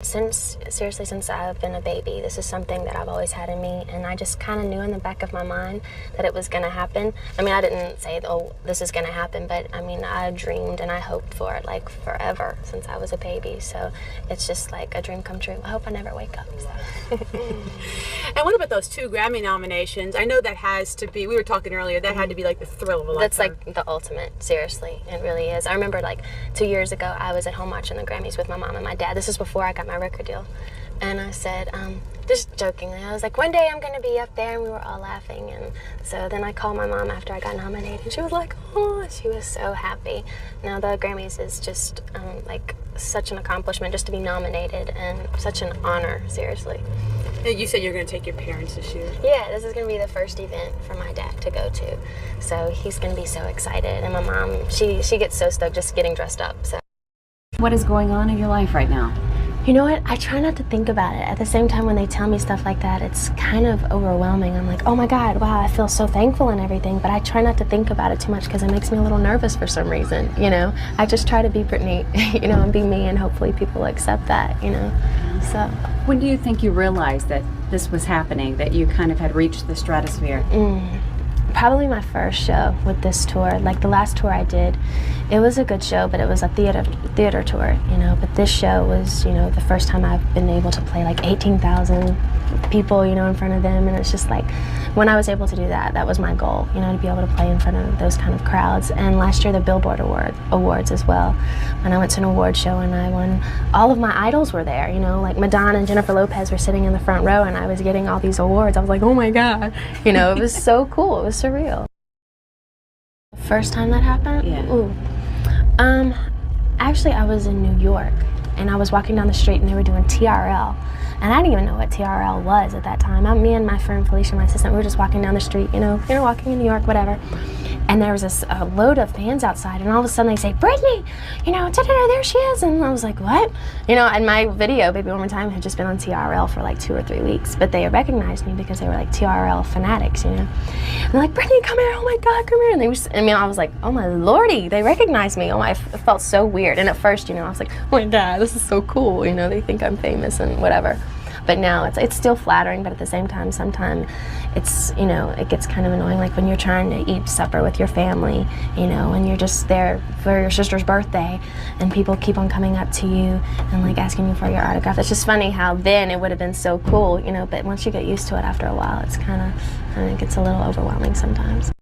Seriously, since I've been a baby, this is something that I've always had in me, and I just kind of knew in the back of my mind that it was going to happen. I mean, I didn't say, oh, this is going to happen, but I mean, I dreamed and I hoped for it like forever since I was a baby, so it's just like a dream come true. I hope I never wake up. So. And what about those 2 Grammy nominations? I know that has to be, we were talking earlier, that had to be like the thrill of a lifetime. That's like the ultimate, seriously, it really is. I remember like 2 years ago, I was at home watching the Grammys with my mom and my dad. This was before I got my record deal. And I said, just jokingly, I was like, one day I'm going to be up there, and we were all laughing. And so then I called my mom after I got nominated, and she was like, oh, she was so happy. Now the Grammys is just like such an accomplishment just to be nominated, and such an honor, seriously. You said you're going to take your parents this year. Yeah, this is going to be the first event for my dad to go to. So he's going to be so excited. And my mom, she gets so stoked just getting dressed up. So. What is going on in your life right now? You know what? I try not to think about it. At the same time, when they tell me stuff like that, it's kind of overwhelming. I'm like, oh my God, wow, I feel so thankful and everything, but I try not to think about it too much because it makes me a little nervous for some reason, you know? I just try to be Britney, you know, and be me, and hopefully people accept that, you know? So. When do you think you realized that this was happening, that you kind of had reached the stratosphere? Probably my first show with this tour. Like the last tour I did, it was a good show, but it was a theater tour, you know. But this show was, you know, the first time I've been able to play like 18,000 people, you know, in front of them. And it's just like, when I was able to do that, that was my goal, you know, to be able to play in front of those kind of crowds. And last year, the Billboard Awards as well. When I went to an award show and I won, all of my idols were there, you know, like Madonna and Jennifer Lopez were sitting in the front row, and I was getting all these awards. I was like, oh my God, you know, it was so cool. It was surreal. First time that happened? Yeah. Ooh. Actually, I was in New York, and I was walking down the street, and they were doing TRL. And I didn't even know what TRL was at that time. Me and my friend Felicia, my assistant, we were just walking down the street, you know, walking in New York, whatever. And there was a load of fans outside, and all of a sudden they say, Britney, you know, there she is. And I was like, what? You know, and my video, Baby One More Time, had just been on TRL for like 2 or 3 weeks, but they recognized me because they were like TRL fanatics, you know. And they're like, Britney, come here, oh my God, come here. And they was, I mean, I was like, oh my Lordy, they recognized me. Oh my, it felt so weird. And at first, you know, I was like, oh my God, this is so cool. You know, they think I'm famous and whatever. But now it's still flattering, but at the same time, sometimes it's, you know, it gets kind of annoying, like when you're trying to eat supper with your family, you know, and you're just there for your sister's birthday, and people keep on coming up to you and like asking you for your autograph. It's just funny how then it would have been so cool, you know, but once you get used to it after a while, it's kind of, I think it's a little overwhelming sometimes.